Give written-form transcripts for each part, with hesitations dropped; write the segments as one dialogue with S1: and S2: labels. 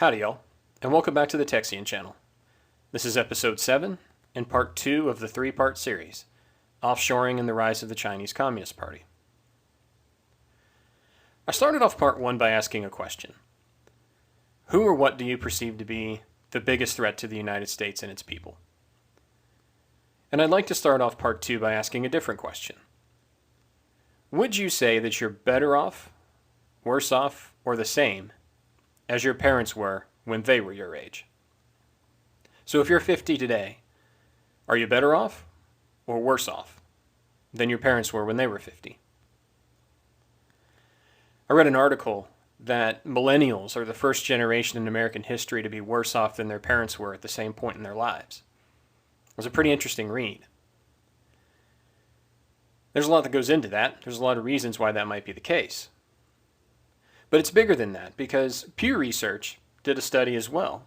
S1: Howdy y'all, and welcome back to the Texian channel. This is episode 7 and part 2 of the 3-part series, Offshoring and the Rise of the Chinese Communist Party. I started off part 1 by asking a question. Who or what do you perceive to be the biggest threat to the United States and its people? And I'd like to start off part 2 by asking a different question. Would you say that you're better off, worse off, or the same as your parents were when they were your age? So if you're 50 today, are you better off or worse off than your parents were when they were 50? I read an article that millennials are the first generation in American history to be worse off than their parents were at the same point in their lives. It was a pretty interesting read. There's a lot that goes into that. There's a lot of reasons why that might be the case. But it's bigger than that, because Pew Research did a study as well.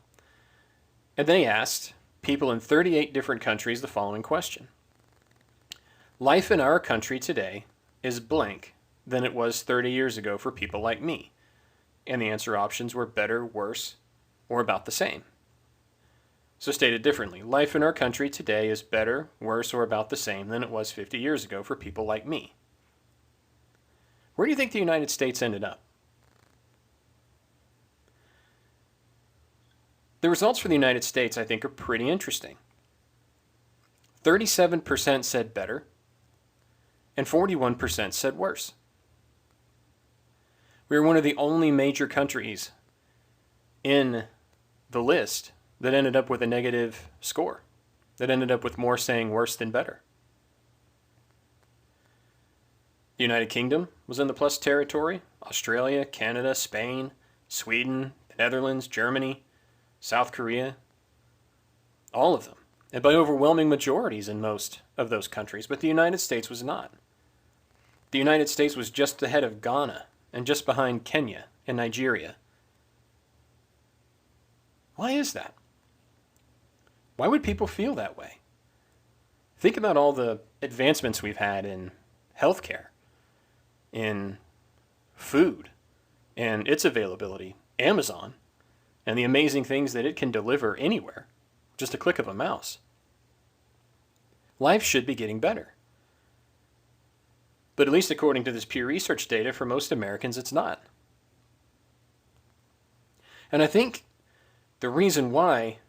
S1: And they asked people in 38 different countries the following question. Life in our country today is blank than it was 30 years ago for people like me. And the answer options were better, worse, or about the same. So stated differently, life in our country today is better, worse, or about the same than it was 50 years ago for people like me. Where do you think the United States ended up? The results for the United States, I think, are pretty interesting. 37% said better, and 41% said worse. We were one of the only major countries in the list that ended up with a negative score, that ended up with more saying worse than better. The United Kingdom was in the plus territory, Australia, Canada, Spain, Sweden, the Netherlands, Germany, South Korea, all of them, and by overwhelming majorities in most of those countries, but the United States was not. The United States was just ahead of Ghana and just behind Kenya and Nigeria. Why is that? Why would people feel that way? Think about all the advancements we've had in healthcare, in food, and its availability, Amazon, and the amazing things that it can deliver anywhere, just a click of a mouse. Life should be getting better. But at least according to this Pew Research data, for most Americans, it's not. And I think the reason why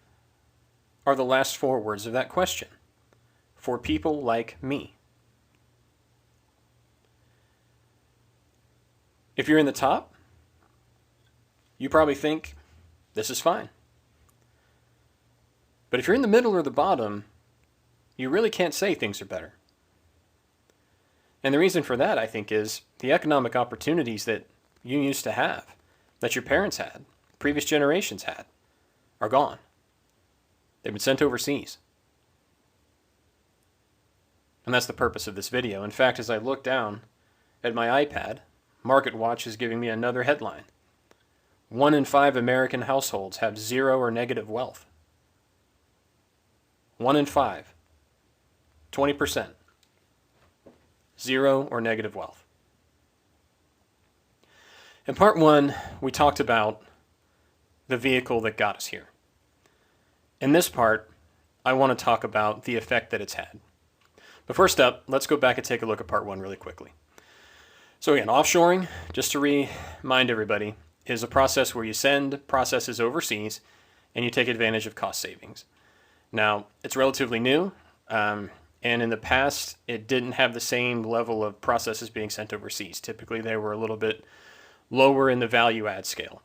S1: are the last 4 words of that question. For people like me. If you're in the top, you probably think, this is fine. But if you're in the middle or the bottom, you really can't say things are better. And the reason for that, I think, is the economic opportunities that you used to have, that your parents had, previous generations had, are gone. They've been sent overseas. And that's the purpose of this video. In fact, as I look down at my iPad, MarketWatch is giving me another headline. 1 in 5 American households have 0 or negative wealth. 1 in 5. 20%. 0 or negative wealth. In part 1, we talked about the vehicle that got us here. In this part, I want to talk about the effect that it's had. But first up, let's go back and take a look at part 1 really quickly. So again, offshoring, just to remind everybody, is a process where you send processes overseas and you take advantage of cost savings. Now, it's relatively new, and in the past, it didn't have the same level of processes being sent overseas. Typically, they were a little bit lower in the value add scale.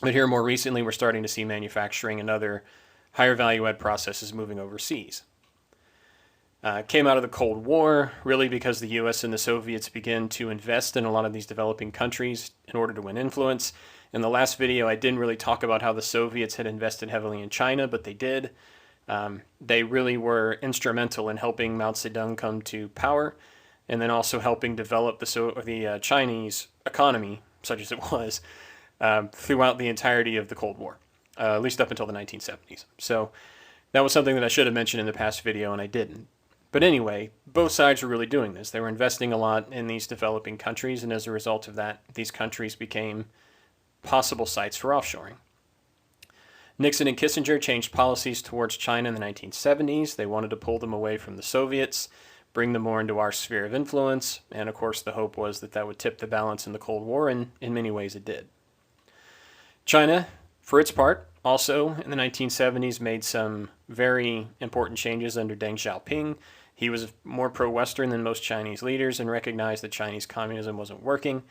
S1: But here more recently, we're starting to see manufacturing and other higher value add processes moving overseas. Came out of the Cold War, really because the US and the Soviets began to invest in a lot of these developing countries in order to win influence. In the last video, I didn't really talk about how the Soviets had invested heavily in China, but they did. They really were instrumental in helping Mao Zedong come to power, and then also helping develop the Chinese economy, such as it was, throughout the entirety of the Cold War, at least up until the 1970s. So that was something that I should have mentioned in the past video, and I didn't. But anyway, both sides were really doing this. They were investing a lot in these developing countries, and as a result of that, these countries became possible sites for offshoring. Nixon and Kissinger changed policies towards China in the 1970s. They wanted to pull them away from the Soviets, bring them more into our sphere of influence, and of course the hope was that that would tip the balance in the Cold War, and in many ways it did. China, for its part, also in the 1970s made some very important changes under Deng Xiaoping. He was more pro-Western than most Chinese leaders and recognized that Chinese communism wasn't working.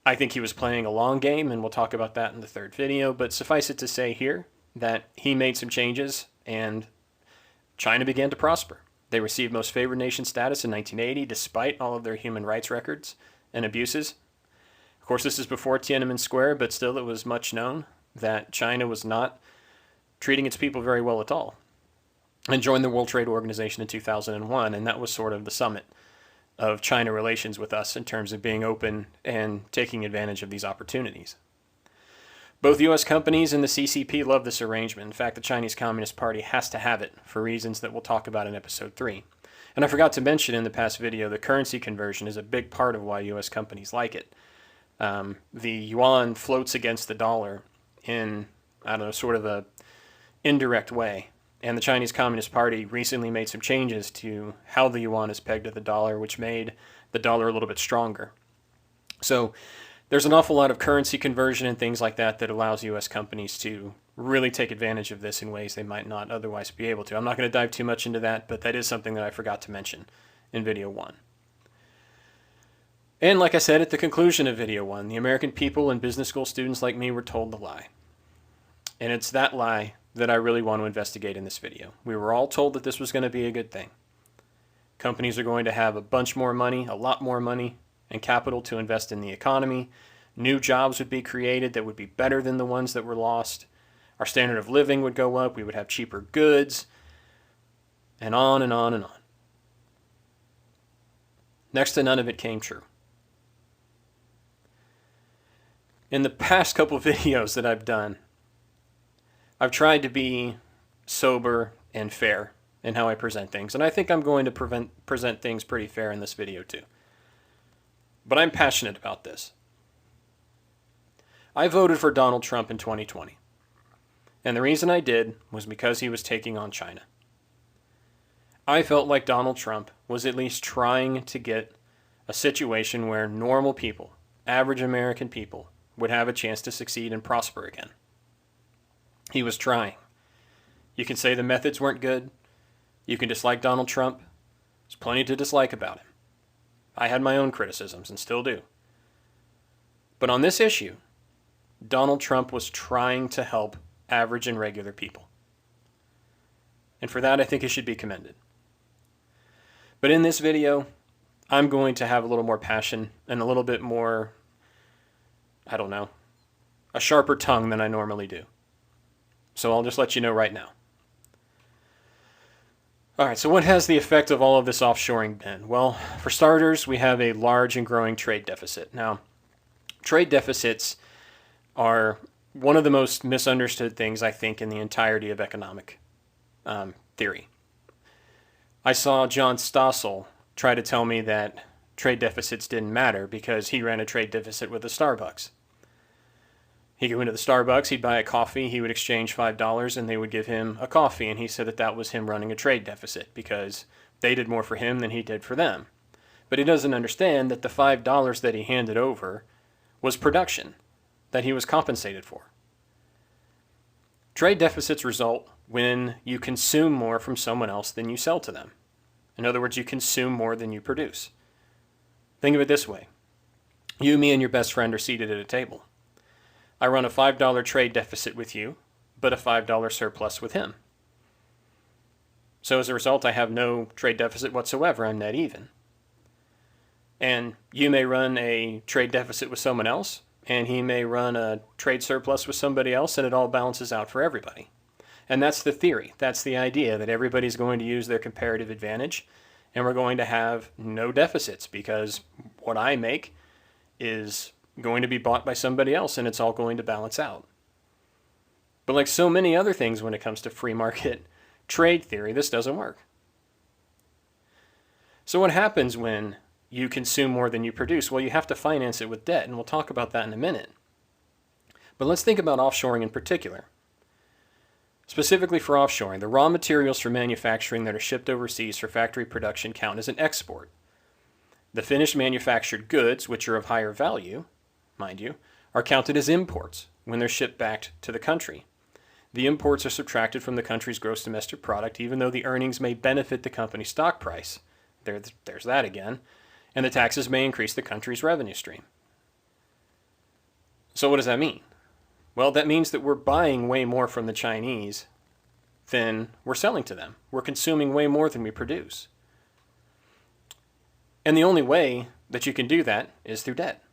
S1: I think he was playing a long game, and we'll talk about that in the third video, but suffice it to say here that he made some changes and China began to prosper. They received most favored nation status in 1980 despite all of their human rights records and abuses. Of course, this is before Tiananmen Square, but still it was much known that China was not treating its people very well at all, and joined the World Trade Organization in 2001, and that was sort of the summit of China relations with us in terms of being open and taking advantage of these opportunities. Both U.S. companies and the CCP love this arrangement. In fact, the Chinese Communist Party has to have it for reasons that we'll talk about in episode 3. And I forgot to mention in the past video, the currency conversion is a big part of why U.S. companies like it. The yuan floats against the dollar in, I don't know, sort of a indirect way. And the Chinese Communist Party recently made some changes to how the yuan is pegged to the dollar, which made the dollar a little bit stronger. So there's an awful lot of currency conversion and things like that that allows U.S. companies to really take advantage of this in ways they might not otherwise be able to. I'm not going to dive too much into that, but that is something that I forgot to mention in video 1. And like I said at the conclusion of video 1, the American people and business school students like me were told the lie. And it's that lie that I really want to investigate in this video. We were all told that this was going to be a good thing. Companies are going to have a bunch more money, a lot more money, and capital to invest in the economy. New jobs would be created that would be better than the ones that were lost. Our standard of living would go up. We would have cheaper goods, and on and on and on. Next to none of it came true. In the past couple videos that I've done, I've tried to be sober and fair in how I present things, and I think I'm going to present things pretty fair in this video too. But I'm passionate about this. I voted for Donald Trump in 2020, and the reason I did was because he was taking on China. I felt like Donald Trump was at least trying to get a situation where normal people, average American people, would have a chance to succeed and prosper again. He was trying. You can say the methods weren't good. You can dislike Donald Trump. There's plenty to dislike about him. I had my own criticisms and still do. But on this issue, Donald Trump was trying to help average and regular people. And for that, I think he should be commended. But in this video, I'm going to have a little more passion and a little bit more, I don't know, a sharper tongue than I normally do. So I'll just let you know right now. All right, so what has the effect of all of this offshoring been? Well, for starters, we have a large and growing trade deficit. Now, trade deficits are one of the most misunderstood things, I think, in the entirety of economic theory. I saw John Stossel try to tell me that trade deficits didn't matter because he ran a trade deficit with the Starbucks. He'd go into the Starbucks, he'd buy a coffee, he would exchange $5, and they would give him a coffee, and he said that that was him running a trade deficit because they did more for him than he did for them. But he doesn't understand that the $5 that he handed over was production that he was compensated for. Trade deficits result when you consume more from someone else than you sell to them. In other words, you consume more than you produce. Think of it this way. You, me, and your best friend are seated at a table. I run a $5 trade deficit with you, but a $5 surplus with him. So as a result, I have no trade deficit whatsoever. I'm net even. And you may run a trade deficit with someone else, and he may run a trade surplus with somebody else, and it all balances out for everybody. And that's the theory. That's the idea, that everybody's going to use their comparative advantage, and we're going to have no deficits because what I make is going to be bought by somebody else, and it's all going to balance out. But like so many other things when it comes to free market trade theory, this doesn't work. So what happens when you consume more than you produce? Well, you have to finance it with debt, and we'll talk about that in a minute. But let's think about offshoring in particular. Specifically for offshoring, the raw materials for manufacturing that are shipped overseas for factory production count as an export. The finished manufactured goods, which are of higher value, mind you, are counted as imports when they're shipped back to the country. The imports are subtracted from the country's gross domestic product, even though the earnings may benefit the company's stock price. There's that again. And the taxes may increase the country's revenue stream. So what does that mean? Well, that means that we're buying way more from the Chinese than we're selling to them. We're consuming way more than we produce. And the only way that you can do that is through debt.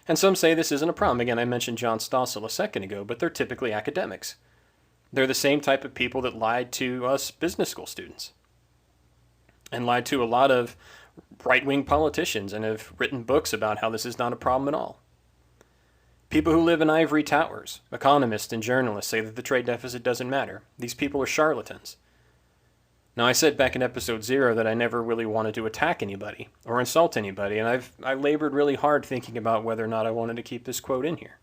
S1: And some say this isn't a problem. Again, I mentioned John Stossel a second ago, but they're typically academics. They're the same type of people that lied to us business school students and lied to a lot of right-wing politicians and have written books about how this is not a problem at all. People who live in ivory towers, economists and journalists say that the trade deficit doesn't matter. These people are charlatans. Now, I said back in episode 0 that I never really wanted to attack anybody or insult anybody, and I labored really hard thinking about whether or not I wanted to keep this quote in here.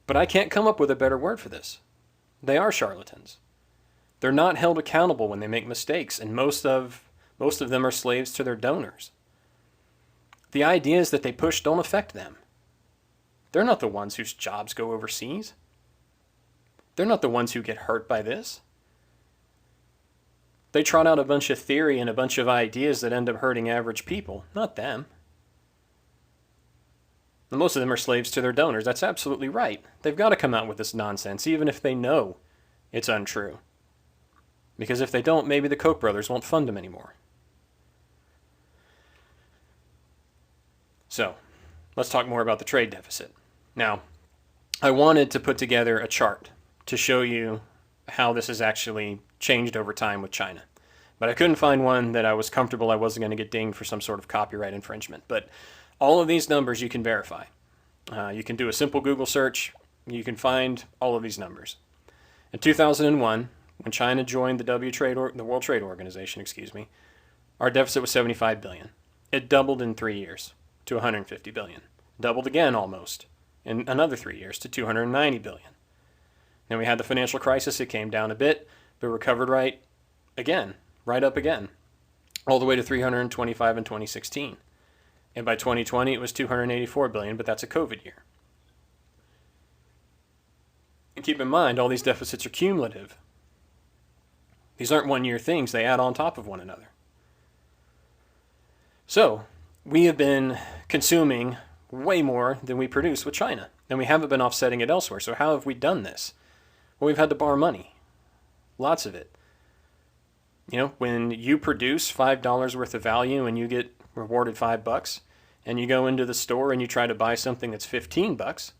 S1: But I can't come up with a better word for this. They are charlatans. They're not held accountable when they make mistakes, and most of them are slaves to their donors. The ideas that they push don't affect them. They're not the ones whose jobs go overseas. They're not the ones who get hurt by this. They trot out a bunch of theory and a bunch of ideas that end up hurting average people, not them. And most of them are slaves to their donors. That's absolutely right. They've got to come out with this nonsense, even if they know it's untrue. Because if they don't, maybe the Koch brothers won't fund them anymore. So, let's talk more about the trade deficit. Now, I wanted to put together a chart to show you how this has actually changed over time with China. But I couldn't find one that I was comfortable I wasn't going to get dinged for some sort of copyright infringement. But all of these numbers you can verify. You can do a simple Google search. You can find all of these numbers. In 2001, when China joined the World Trade Organization, our deficit was $75 billion. It doubled in 3 years to $150 billion. Doubled again almost in another 3 years to $290 billion. Then we had the financial crisis. It came down a bit, but recovered right up again, all the way to $325 in 2016. And by 2020, it was $284 billion, but that's a COVID year. And keep in mind, all these deficits are cumulative. These aren't one-year things. They add on top of one another. So, we have been consuming way more than we produce with China, and we haven't been offsetting it elsewhere. So how have we done this? Well, we've had to borrow money. Lots of it. You know, when you produce $5 worth of value and you get rewarded $5, and you go into the store and you try to buy something that's $15,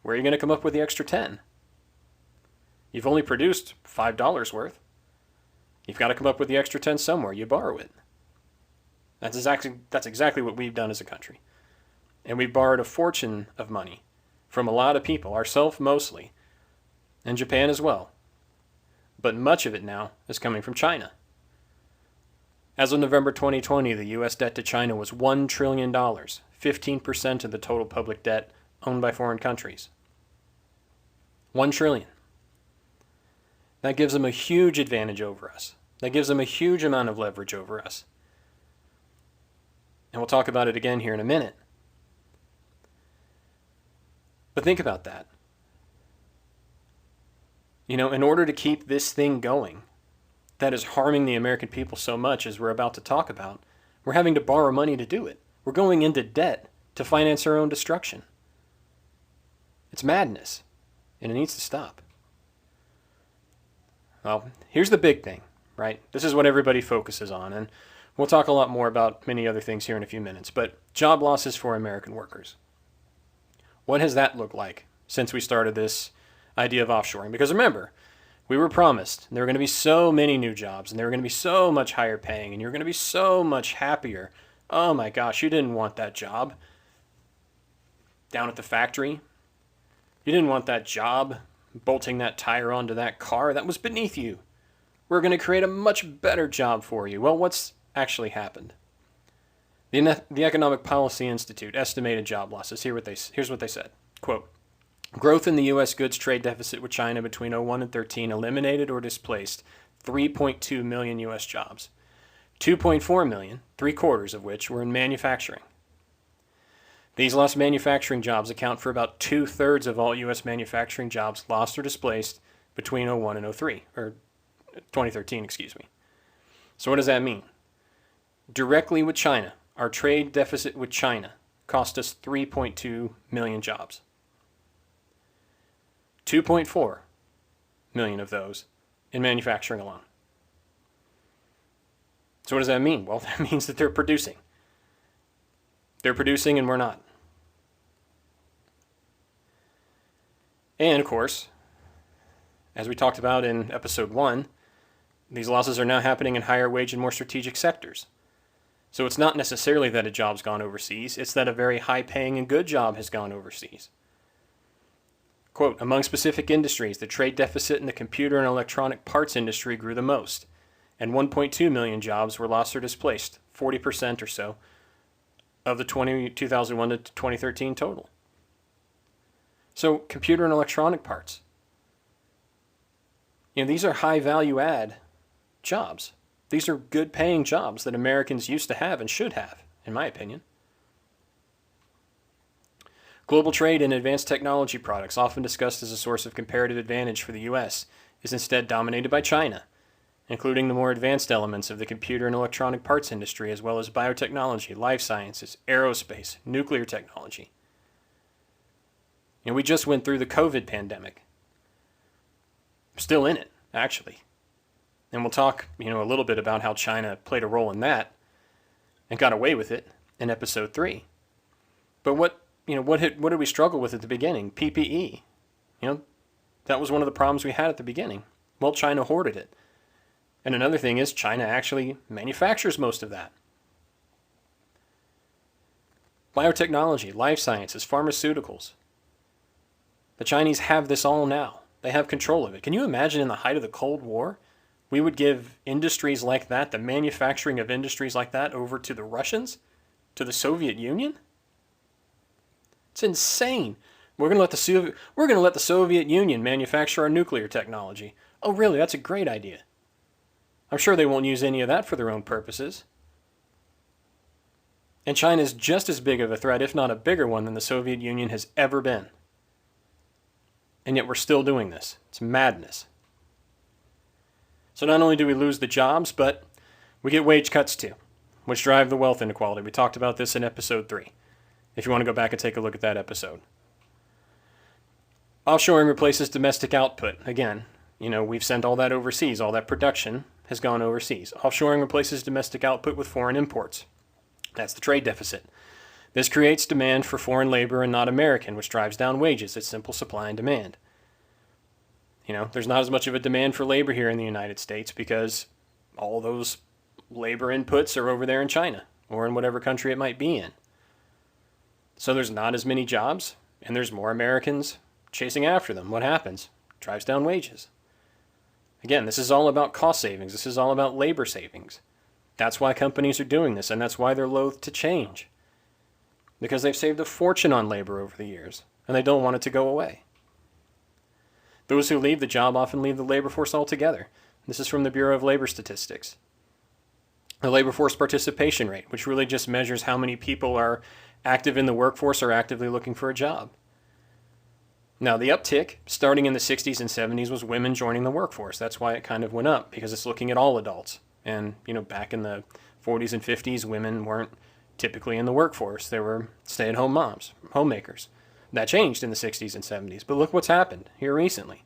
S1: where are you going to come up with the extra 10? You've only produced $5 worth. You've got to come up with the extra 10 somewhere. You borrow it. That's exactly what we've done as a country. And we borrowed a fortune of money from a lot of people, ourselves mostly, and Japan as well. But much of it now is coming from China. As of November 2020, the U.S. debt to China was $1 trillion, 15% of the total public debt owned by foreign countries. $1 trillion. That gives them a huge advantage over us. That gives them a huge amount of leverage over us. And we'll talk about it again here in a minute. But think about that. You know, in order to keep this thing going, that is harming the American people so much, as we're about to talk about, we're having to borrow money to do it. We're going into debt to finance our own destruction. It's madness, and it needs to stop. Well, here's the big thing, right? This is what everybody focuses on, and we'll talk a lot more about many other things here in a few minutes, but job losses for American workers. What has that looked like since we started this idea of offshoring? Because remember, we were promised there were going to be so many new jobs, and they were going to be so much higher paying, and you're going to be so much happier. Oh my gosh, you didn't want that job down at the factory. You didn't want that job bolting that tire onto that car. That was beneath you. We're going to create a much better job for you. Well, what's actually happened? The Economic Policy Institute estimated job losses. Here's what they said. Quote, Growth in the U.S. goods trade deficit with China between 01 and 13 eliminated or displaced 3.2 million U.S. jobs, 2.4 million, 3/4 of which were in manufacturing. These lost manufacturing jobs account for about 2/3 of all U.S. manufacturing jobs lost or displaced between 01 and 03, or 2013, excuse me. So what does that mean? Directly with China, our trade deficit with China cost us 3.2 million jobs. 2.4 million of those in manufacturing alone. So what does that mean? Well, that means that they're producing. They're producing and we're not. And of course, as we talked about in episode 1, these losses are now happening in higher wage and more strategic sectors. So it's not necessarily that a job's gone overseas, it's that a very high paying and good job has gone overseas. Quote, among specific industries, the trade deficit in the computer and electronic parts industry grew the most, and 1.2 million jobs were lost or displaced, 40% or so, of the 2001 to 2013 total. So computer and electronic parts, these are high value add jobs. These are good paying jobs that Americans used to have and should have, in my opinion. Global trade in advanced technology products, often discussed as a source of comparative advantage for the U.S., is instead dominated by China, including the more advanced elements of the computer and electronic parts industry, as well as biotechnology, life sciences, aerospace, nuclear technology. We just went through the COVID pandemic. Still in it, actually. And we'll talk, a little bit about how China played a role in that and got away with it in episode 3. But what did we struggle with at the beginning? PPE. That was one of the problems we had at the beginning. Well, China hoarded it. And another thing is China actually manufactures most of that. Biotechnology, life sciences, pharmaceuticals. The Chinese have this all now. They have control of it. Can you imagine in the height of the Cold War, we would give industries like that, the manufacturing of industries like that, over to the Russians, to the Soviet Union? It's insane. We're going to let the Soviet Union manufacture our nuclear technology. Oh, really? That's a great idea. I'm sure they won't use any of that for their own purposes. And China is just as big of a threat, if not a bigger one, than the Soviet Union has ever been. And yet we're still doing this. It's madness. So not only do we lose the jobs, but we get wage cuts too, which drive the wealth inequality. We talked about this in episode 3, if you want to go back and take a look at that episode. Offshoring replaces domestic output. Again, we've sent all that overseas. All that production has gone overseas. Offshoring replaces domestic output with foreign imports. That's the trade deficit. This creates demand for foreign labor and not American, which drives down wages. It's simple supply and demand. There's not as much of a demand for labor here in the United States because all those labor inputs are over there in China or in whatever country it might be in. So there's not as many jobs, and there's more Americans chasing after them. What happens? Drives down wages. Again, this is all about cost savings. This is all about labor savings. That's why companies are doing this, and that's why they're loath to change. Because they've saved a fortune on labor over the years, and they don't want it to go away. Those who leave the job often leave the labor force altogether. This is from the Bureau of Labor Statistics. The labor force participation rate, which really just measures how many people are active in the workforce or actively looking for a job. Now, the uptick, starting in the 60s and 70s, was women joining the workforce. That's why it kind of went up, because it's looking at all adults. And, back in the 40s and 50s, women weren't typically in the workforce. They were stay-at-home moms, homemakers. That changed in the 60s and 70s. But look what's happened here recently.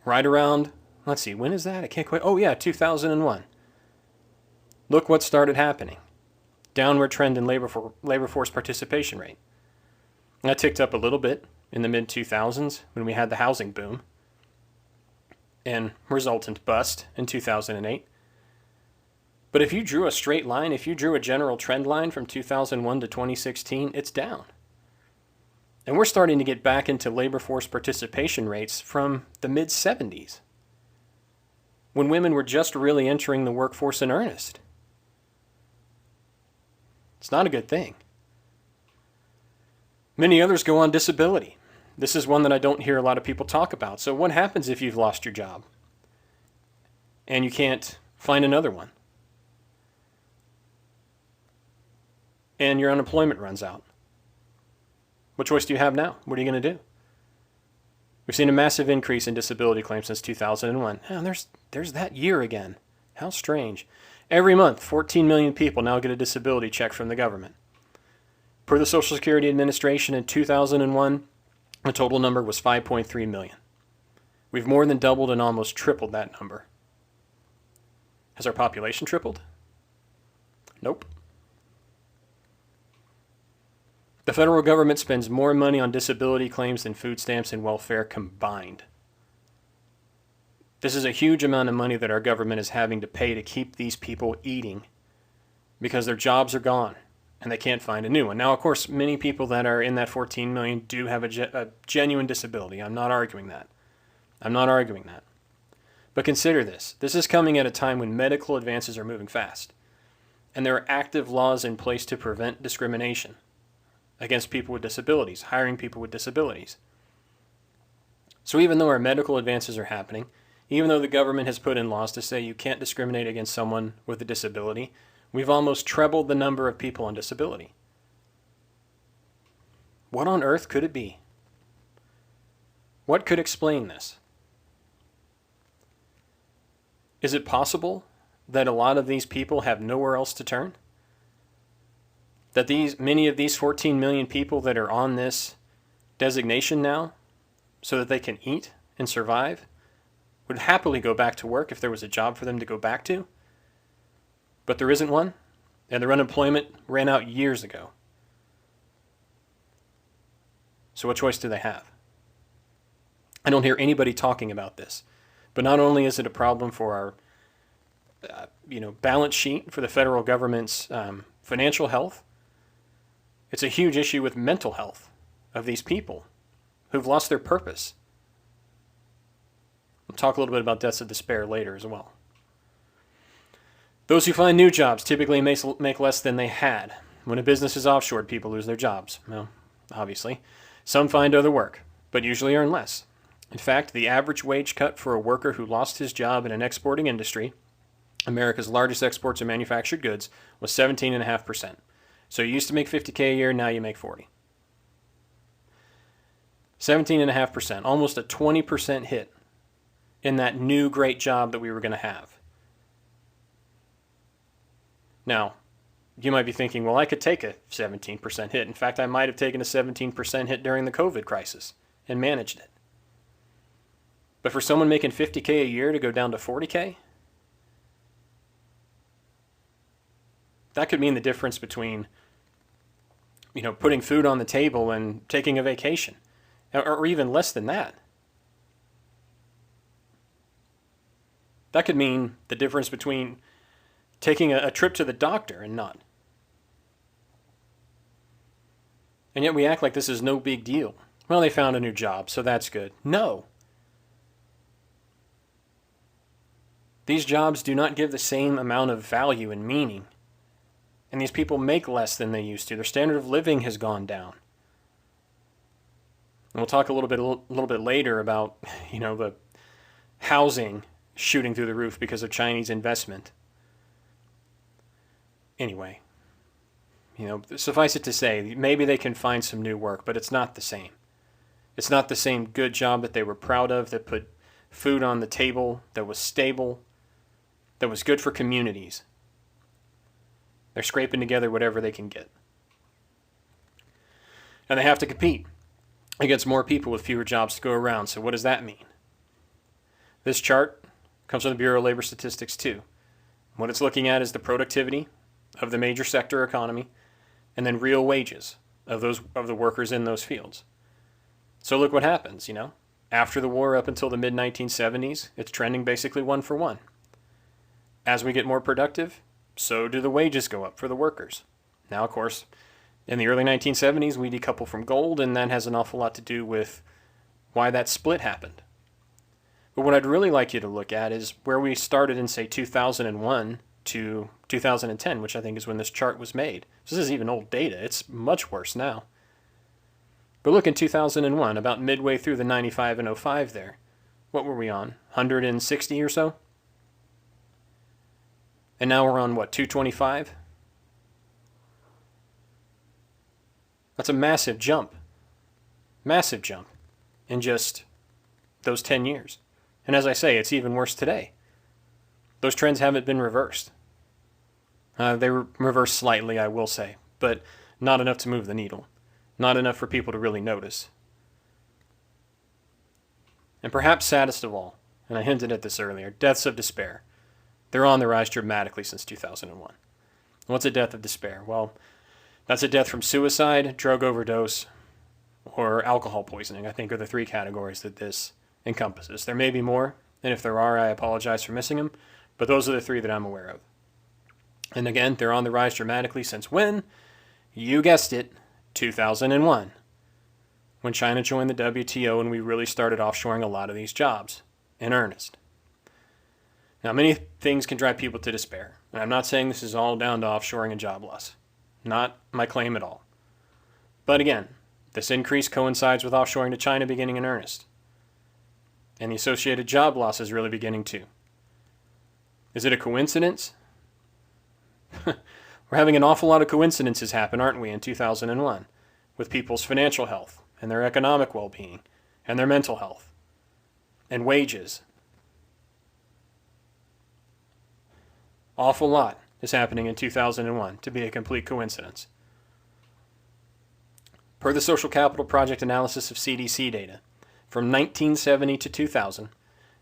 S1: Right around, let's see, when is that? I can't quite, 2001. Look what started happening. Downward trend in labor force participation rate. That ticked up a little bit in the mid-2000s when we had the housing boom and resultant bust in 2008. But if you drew a straight line, if you drew a general trend line from 2001 to 2016, it's down. And we're starting to get back into labor force participation rates from the mid-70s, when women were just really entering the workforce in earnest. It's not a good thing. Many others go on disability. This is one that I don't hear a lot of people talk about. So what happens if you've lost your job and you can't find another one? And your unemployment runs out. What choice do you have now? What are you going to do? We've seen a massive increase in disability claims since 2001. Oh, there's that year again. How strange. Every month, 14 million people now get a disability check from the government. Per the Social Security Administration in 2001, the total number was 5.3 million. We've more than doubled and almost tripled that number. Has our population tripled? Nope. The federal government spends more money on disability claims than food stamps and welfare combined. This is a huge amount of money that our government is having to pay to keep these people eating because their jobs are gone and they can't find a new one. Now, of course, many people that are in that 14 million do have a genuine disability. I'm not arguing that. But consider this. This is coming at a time when medical advances are moving fast, and there are active laws in place to prevent discrimination against people with disabilities, hiring people with disabilities. So even though our medical advances are happening, even though the government has put in laws to say you can't discriminate against someone with a disability, we've almost trebled the number of people on disability. What on earth could it be? What could explain this? Is it possible that a lot of these people have nowhere else to turn? That many of these 14 million people that are on this designation now, so that they can eat and survive, would happily go back to work if there was a job for them to go back to? But there isn't one, and their unemployment ran out years ago. So what choice do they have? I don't hear anybody talking about this. But not only is it a problem for our balance sheet for the federal government's financial health, it's a huge issue with mental health of these people who've lost their purpose. We'll talk a little bit about deaths of despair later as well. Those who find new jobs typically make less than they had. When a business is offshored, people lose their jobs. Well, obviously. Some find other work, but usually earn less. In fact, the average wage cut for a worker who lost his job in an exporting industry, America's largest exports of manufactured goods, was 17.5%. So you used to make $50K a year, now you make $40. 17.5%, almost a 20% hit in that new great job that we were going to have. Now, you might be thinking, well, I could take a 17% hit. In fact, I might have taken a 17% hit during the COVID crisis and managed it. But for someone making $50K a year to go down to $40K, that could mean the difference between, putting food on the table and taking a vacation, or even less than that. That could mean the difference between taking a trip to the doctor and not. And yet we act like this is no big deal. Well, they found a new job, so that's good. No. These jobs do not give the same amount of value and meaning. And these people make less than they used to. Their standard of living has gone down. And we'll talk a little bit later about, the housing shooting through the roof because of Chinese investment. Anyway, suffice it to say, maybe they can find some new work, but it's not the same. It's not the same good job that they were proud of, that put food on the table, that was stable, that was good for communities. They're scraping together whatever they can get. And they have to compete against more people with fewer jobs to go around. So what does that mean? This chart comes from the Bureau of Labor Statistics too. What it's looking at is the productivity of the major sector economy and then real wages of the workers in those fields. So look what happens, After the war up until the mid-1970s, it's trending basically one for one. As we get more productive, so do the wages go up for the workers. Now, of course, in the early 1970s, we decouple from gold, and that has an awful lot to do with why that split happened. But what I'd really like you to look at is where we started in, say, 2001 to 2010, which I think is when this chart was made. This is even old data. It's much worse now. But look, in 2001, about midway through the 95 and '05 there, what were we on? 160 or so? And now we're on what, 225? That's a massive jump. Massive jump in just those 10 years. And as I say, it's even worse today. Those trends haven't been reversed. They were reversed slightly, I will say, but not enough to move the needle. Not enough for people to really notice. And perhaps saddest of all, and I hinted at this earlier, deaths of despair. They're on the rise dramatically since 2001. What's a death of despair? Well, that's a death from suicide, drug overdose, or alcohol poisoning, I think are the three categories that this encompasses. There may be more, and if there are, I apologize for missing them, but those are the three that I'm aware of. And again, they're on the rise dramatically since when? You guessed it, 2001. When China joined the WTO and we really started offshoring a lot of these jobs in earnest. Now, many things can drive people to despair, and I'm not saying this is all down to offshoring and job loss. Not my claim at all. But again, this increase coincides with offshoring to China beginning in earnest. And the associated job loss is really beginning too. Is it a coincidence? We're having an awful lot of coincidences happen, aren't we, in 2001, with people's financial health and their economic well-being and their mental health and wages. Awful lot is happening in 2001 to be a complete coincidence. Per the Social Capital Project analysis of CDC data, from 1970 to 2000,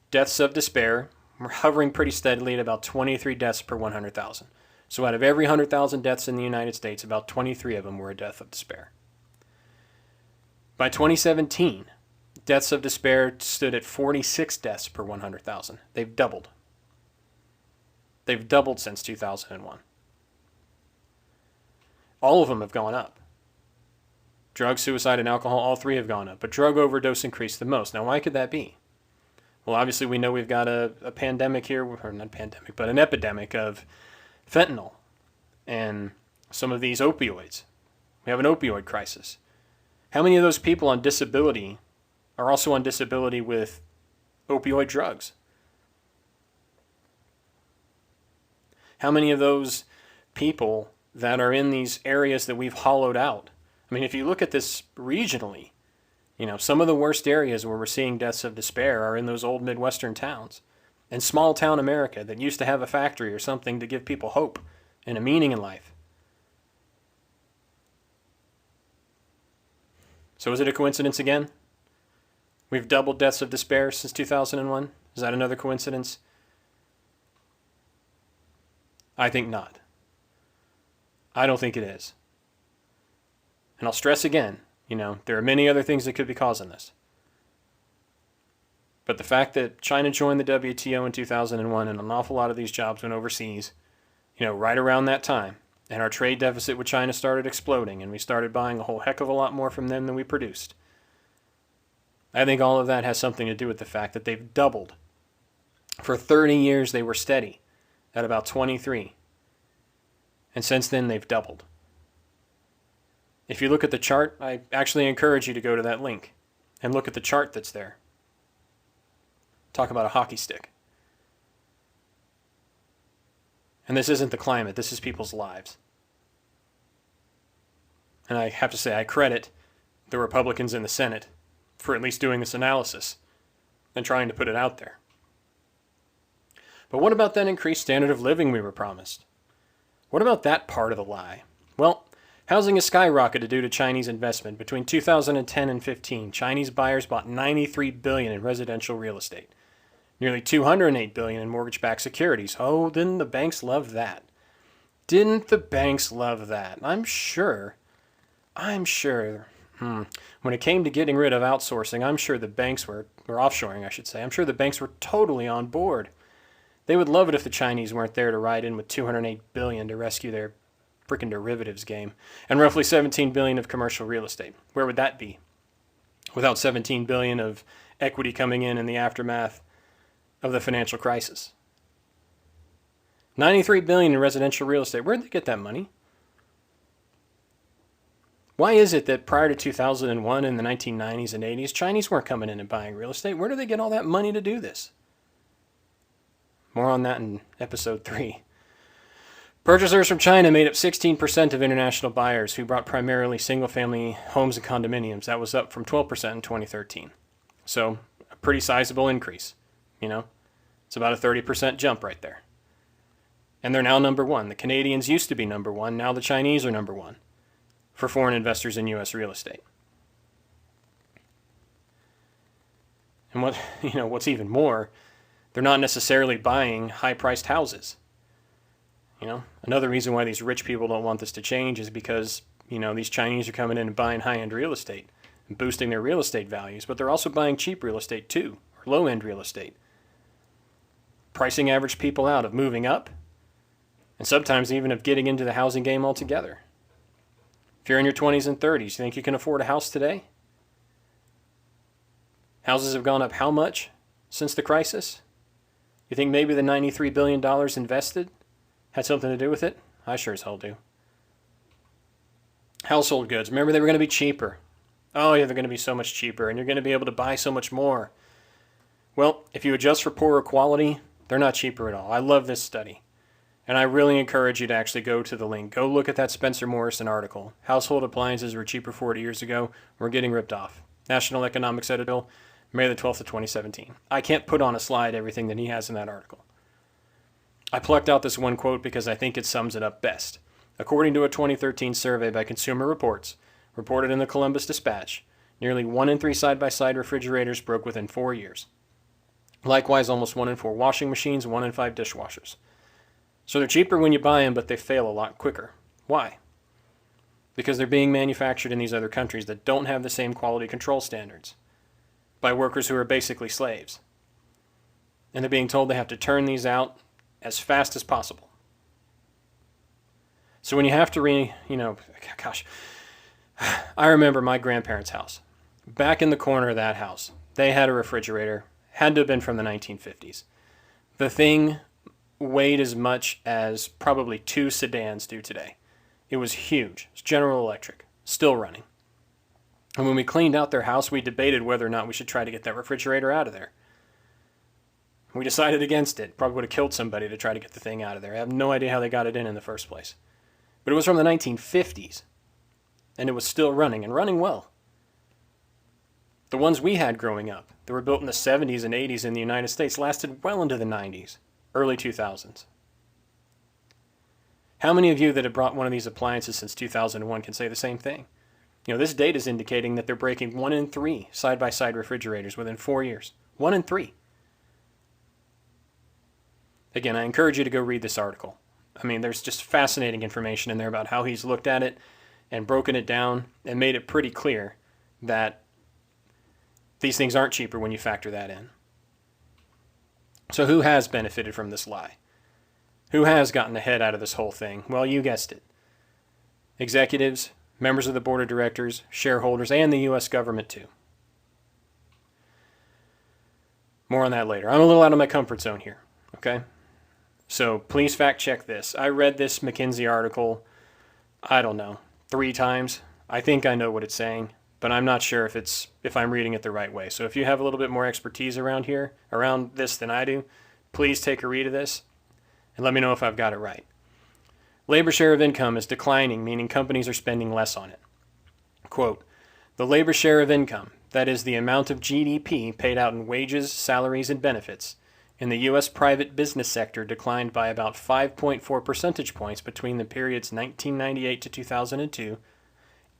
S1: deaths of despair were hovering pretty steadily at about 23 deaths per 100,000. So out of every 100,000 deaths in the United States, about 23 of them were a death of despair. By 2017, deaths of despair stood at 46 deaths per 100,000. They've doubled. They've doubled since 2001. All of them have gone up. Drug, suicide, and alcohol, all three have gone up, but drug overdose increased the most. Now, why could that be? Well, obviously, we know we've got a pandemic here, or not pandemic, but an epidemic of fentanyl and some of these opioids. We have an opioid crisis. How many of those people on disability are also on disability with opioid drugs? How many of those people that are in these areas that we've hollowed out? I mean, if you look at this regionally, some of the worst areas where we're seeing deaths of despair are in those old Midwestern towns and small town America that used to have a factory or something to give people hope and a meaning in life. So is it a coincidence again? We've doubled deaths of despair since 2001? Is that another coincidence? I think not. I don't think it is. And I'll stress again, there are many other things that could be causing this. But the fact that China joined the WTO in 2001 and an awful lot of these jobs went overseas, right around that time, and our trade deficit with China started exploding and we started buying a whole heck of a lot more from them than we produced. I think all of that has something to do with the fact that they've doubled. For 30 years they were steady at about 23. And since then they've doubled. If you look at the chart, I actually encourage you to go to that link and look at the chart that's there. Talk about a hockey stick. And this isn't the climate, this is people's lives. And I have to say, I credit the Republicans in the Senate for at least doing this analysis and trying to put it out there. But what about that increased standard of living we were promised? What about that part of the lie? Well, housing has skyrocketed due to Chinese investment. Between 2010 and 15, Chinese buyers bought $93 billion in residential real estate. Nearly $208 billion in mortgage-backed securities. Oh, didn't the banks love that? Didn't the banks love that? I'm sure. When it came to getting rid of outsourcing, I'm sure the banks were offshoring, I should say. I'm sure the banks were totally on board. They would love it if the Chinese weren't there to ride in with $208 billion to rescue their freaking derivatives game, and roughly $17 billion of commercial real estate. Where would that be without $17 billion of equity coming in the aftermath of the financial crisis? $93 billion in residential real estate. Where'd they get that money? Why is it that prior to 2001 in the 1990s and 80s, Chinese weren't coming in and buying real estate? Where do they get all that money to do this? More on that in episode 3. Purchasers from China made up 16% of international buyers who brought primarily single-family homes and condominiums. That was up from 12% in 2013. So a pretty sizable increase. It's about a 30% jump right there. And they're now number one. The Canadians used to be number one. Now the Chinese are number one for foreign investors in U.S. real estate. And what's even more, they're not necessarily buying high-priced houses. Another reason why these rich people don't want this to change is because, these Chinese are coming in and buying high-end real estate and boosting their real estate values, but they're also buying cheap real estate too, or low-end real estate. Pricing average people out of moving up, and sometimes even of getting into the housing game altogether. If you're in your 20s and 30s, you think you can afford a house today? Houses have gone up how much since the crisis? You think maybe the $93 billion invested had something to do with it? I sure as hell do. Household goods. Remember, they were going to be cheaper. Oh yeah, they're going to be so much cheaper, and you're going to be able to buy so much more. Well, if you adjust for poorer quality, they're not cheaper at all. I love this study. And I really encourage you to actually go to the link. Go look at that Spencer Morrison article. Household appliances were cheaper 40 years ago. We're getting ripped off. National Economics editorial, May the 12th of 2017. I can't put on a slide everything that he has in that article. I plucked out this one quote because I think it sums it up best. According to a 2013 survey by Consumer Reports, reported in the Columbus Dispatch, nearly 1 in 3 side-by-side refrigerators broke within 4 years. Likewise, almost 1 in 4 washing machines, 1 in 5 dishwashers. So they're cheaper when you buy them, but they fail a lot quicker. Why? Because they're being manufactured in these other countries that don't have the same quality control standards by workers who are basically slaves. And they're being told they have to turn these out as fast as possible. So when you have to I remember my grandparents' house. Back in the corner of that house, they had a refrigerator. Had to have been from the 1950s. The thing weighed as much as probably 2 sedans do today. It was huge. It's General Electric, still running. And when we cleaned out their house, we debated whether or not we should try to get that refrigerator out of there. We decided against it. Probably would have killed somebody to try to get the thing out of there. I have no idea how they got it in the first place. But it was from the 1950s. And it was still running, and running well. The ones we had growing up, that were built in the 70s and 80s in the United States, lasted well into the 90s, early 2000s. How many of you that have brought one of these appliances since 2001 can say the same thing? This data is indicating that they're breaking 1 in 3 side-by-side refrigerators within 4 years. 1 in 3. Again, I encourage you to go read this article. There's just fascinating information in there about how he's looked at it and broken it down and made it pretty clear that these things aren't cheaper when you factor that in. So who has benefited from this lie? Who has gotten ahead out of this whole thing? Well, you guessed it. Executives, members of the board of directors, shareholders, and the U.S. government too. More on that later. I'm a little out of my comfort zone here, okay? So please fact check this. I read this McKinsey article, 3 times. I think I know what it's saying, but I'm not sure if I'm reading it the right way. So if you have a little bit more expertise around this than I do, please take a read of this and let me know if I've got it right. Labor share of income is declining, meaning companies are spending less on it. Quote, the labor share of income, that is the amount of GDP paid out in wages, salaries, and benefits, in the U.S. private business sector declined by about 5.4 percentage points between the periods 1998 to 2002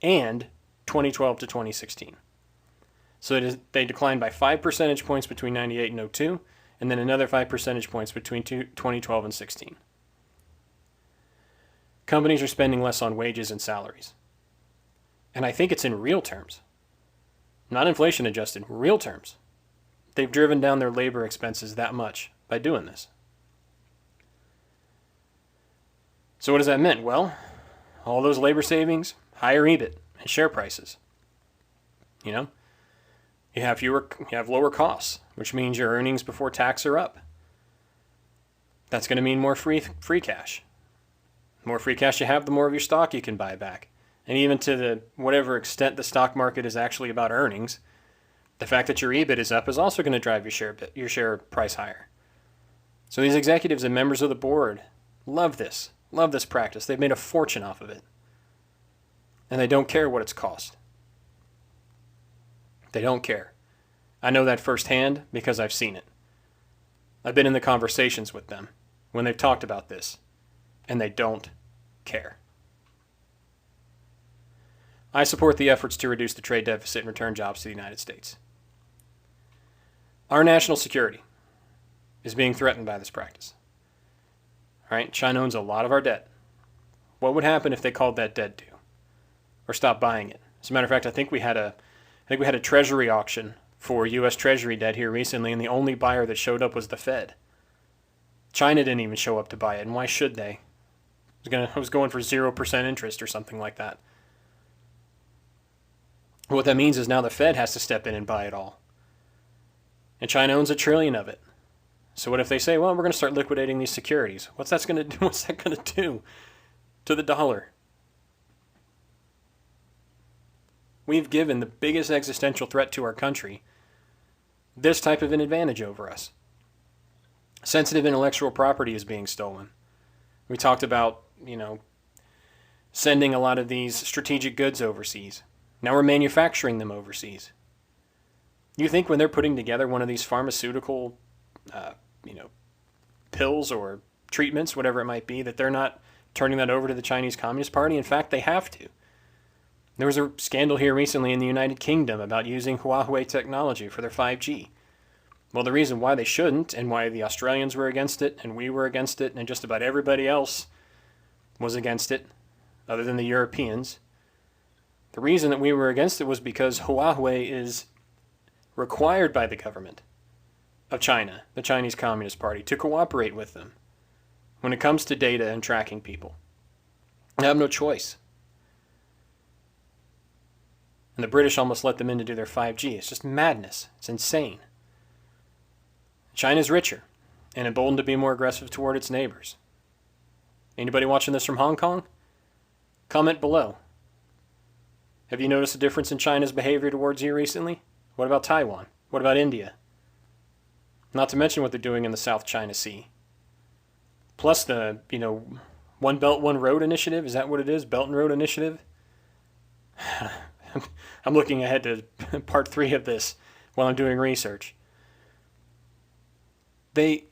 S1: and 2012 to 2016. So they declined by 5 percentage points between 98 and 02, and then another 5 percentage points between 2012 and 16. Companies are spending less on wages and salaries. And I think it's in real terms. Not inflation adjusted, real terms. They've driven down their labor expenses that much by doing this. So what does that mean? Well, all those labor savings, higher EBIT and share prices. You have lower costs, which means your earnings before tax are up. That's going to mean more free cash. The more free cash you have, the more of your stock you can buy back. And even to the whatever extent the stock market is actually about earnings, the fact that your EBIT is up is also going to drive your share price higher. So these executives and members of the board love this practice. They've made a fortune off of it. And they don't care what it's cost. They don't care. I know that firsthand because I've seen it. I've been in the conversations with them when they've talked about this, and they don't care. I support the efforts to reduce the trade deficit and return jobs to the United States. Our national security is being threatened by this practice. All right, China owns a lot of our debt. What would happen if they called that debt due or stopped buying it? As a matter of fact, I think we had a treasury auction for U.S. Treasury debt here recently, and the only buyer that showed up was the Fed. China didn't even show up to buy it, and why should they? It was going for 0% interest or something like that. What that means is now the Fed has to step in and buy it all. And China owns $1 trillion of it. So what if they say, well, we're going to start liquidating these securities? What's that going to do to the dollar? We've given the biggest existential threat to our country this type of an advantage over us. Sensitive intellectual property is being stolen. We talked about, sending a lot of these strategic goods overseas. Now we're manufacturing them overseas. You think when they're putting together one of these pharmaceutical, pills or treatments, whatever it might be, that they're not turning that over to the Chinese Communist Party? In fact, they have to. There was a scandal here recently in the United Kingdom about using Huawei technology for their 5G. Well, the reason why they shouldn't, and why the Australians were against it, and we were against it, and just about everybody else was against it, other than the Europeans, the reason that we were against it was because Huawei is required by the government of China, the Chinese Communist Party, to cooperate with them when it comes to data and tracking people. They have no choice. And the British almost let them in to do their 5G. It's just madness. It's insane. China's richer and emboldened to be more aggressive toward its neighbors. Anybody watching this from Hong Kong? Comment below. Have you noticed a difference in China's behavior towards you recently? What about Taiwan? What about India? Not to mention what they're doing in the South China Sea. Plus the, One Belt, One Road initiative. Is that what it is? Belt and Road Initiative? I'm looking ahead to part 3 of this while I'm doing research. They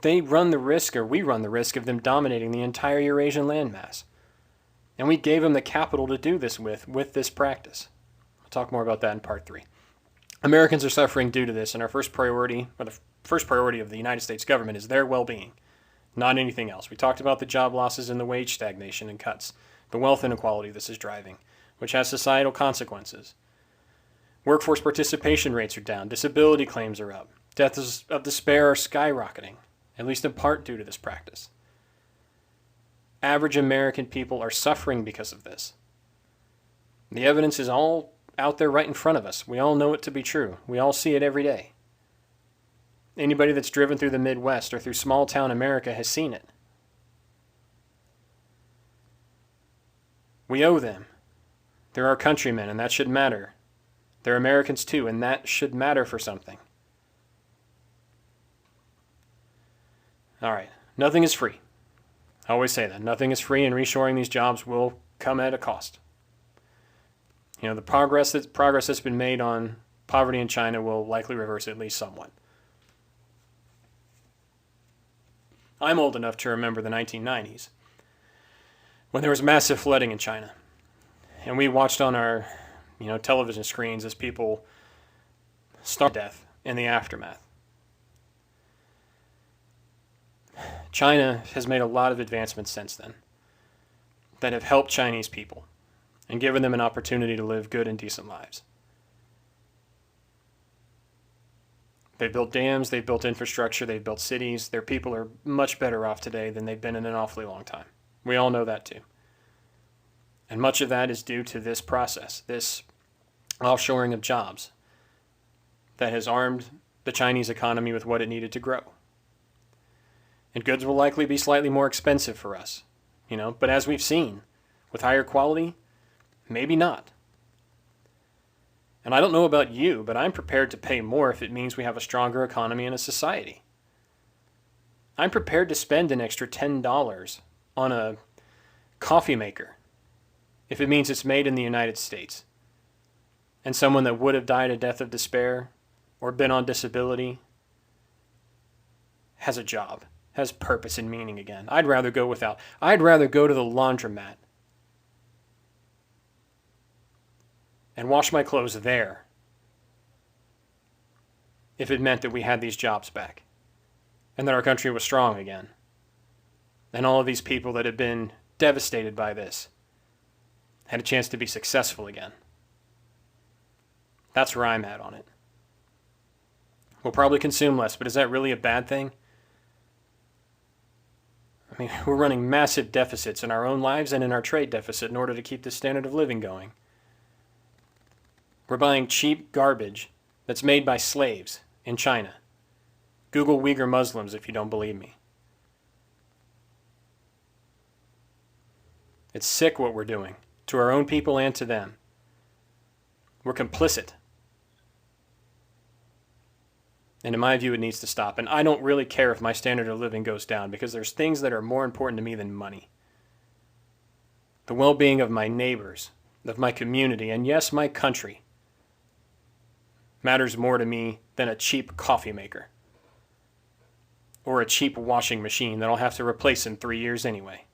S1: run the risk, or we run the risk, of them dominating the entire Eurasian landmass. And we gave them the capital to do this with this practice. I'll talk more about that in part 3. Americans are suffering due to this, and our first priority, or the first priority of the United States government, is their well-being, not anything else. We talked about the job losses and the wage stagnation and cuts, the wealth inequality this is driving, which has societal consequences. Workforce participation rates are down, disability claims are up, deaths of despair are skyrocketing, at least in part due to this practice. Average American people are suffering because of this. The evidence is all out there right in front of us. We all know it to be true. We all see it every day. Anybody that's driven through the Midwest or through small town America has seen it. We owe them. They're our countrymen, and that should matter. They're Americans too, and that should matter for something. All right, nothing is free. I always say that. Nothing is free, and reshoring these jobs will come at a cost. The progress that's been made on poverty in China will likely reverse at least somewhat. I'm old enough to remember the 1990s, when there was massive flooding in China. And we watched on our, television screens as people starved to death in the aftermath. China has made a lot of advancements since then that have helped Chinese people and given them an opportunity to live good and decent lives. They've built dams, they've built infrastructure, they've built cities. Their people are much better off today than they've been in an awfully long time. We all know that too. And much of that is due to this process, this offshoring of jobs that has armed the Chinese economy with what it needed to grow. And goods will likely be slightly more expensive for us, but as we've seen, with higher quality, maybe not. And I don't know about you, but I'm prepared to pay more if it means we have a stronger economy and a society. I'm prepared to spend an extra $10 on a coffee maker if it means it's made in the United States. And someone that would have died a death of despair or been on disability has a job, has purpose and meaning again. I'd rather go without. I'd rather go to the laundromat and wash my clothes there if it meant that we had these jobs back and that our country was strong again. And all of these people that had been devastated by this had a chance to be successful again. That's where I'm at on it. We'll probably consume less, but is that really a bad thing? I mean, we're running massive deficits in our own lives and in our trade deficit in order to keep this standard of living going. We're buying cheap garbage that's made by slaves in China. Google Uyghur Muslims if you don't believe me. It's sick what we're doing to our own people and to them. We're complicit. And in my view, it needs to stop. And I don't really care if my standard of living goes down because there's things that are more important to me than money. The well-being of my neighbors, of my community, and yes, my country matters more to me than a cheap coffee maker or a cheap washing machine that I'll have to replace in 3 years anyway.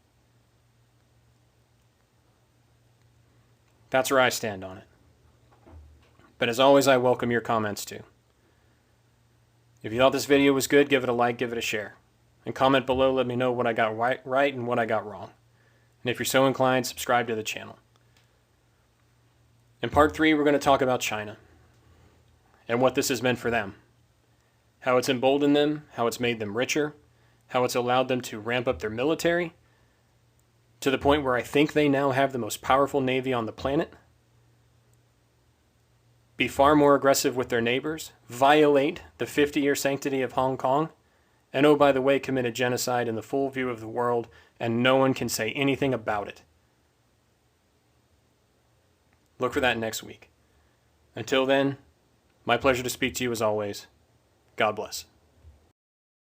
S1: That's where I stand on it. But as always, I welcome your comments too. If you thought this video was good, give it a like, give it a share. And comment below, let me know what I got right and what I got wrong. And if you're so inclined, subscribe to the channel. In part 3, we're going to talk about China and what this has meant for them. How it's emboldened them, how it's made them richer, how it's allowed them to ramp up their military to the point where I think they now have the most powerful navy on the planet, be far more aggressive with their neighbors, violate the 50-year sanctity of Hong Kong, and oh, by the way, commit a genocide in the full view of the world, and no one can say anything about it. Look for that next week. Until then, my pleasure to speak to you as always. God bless.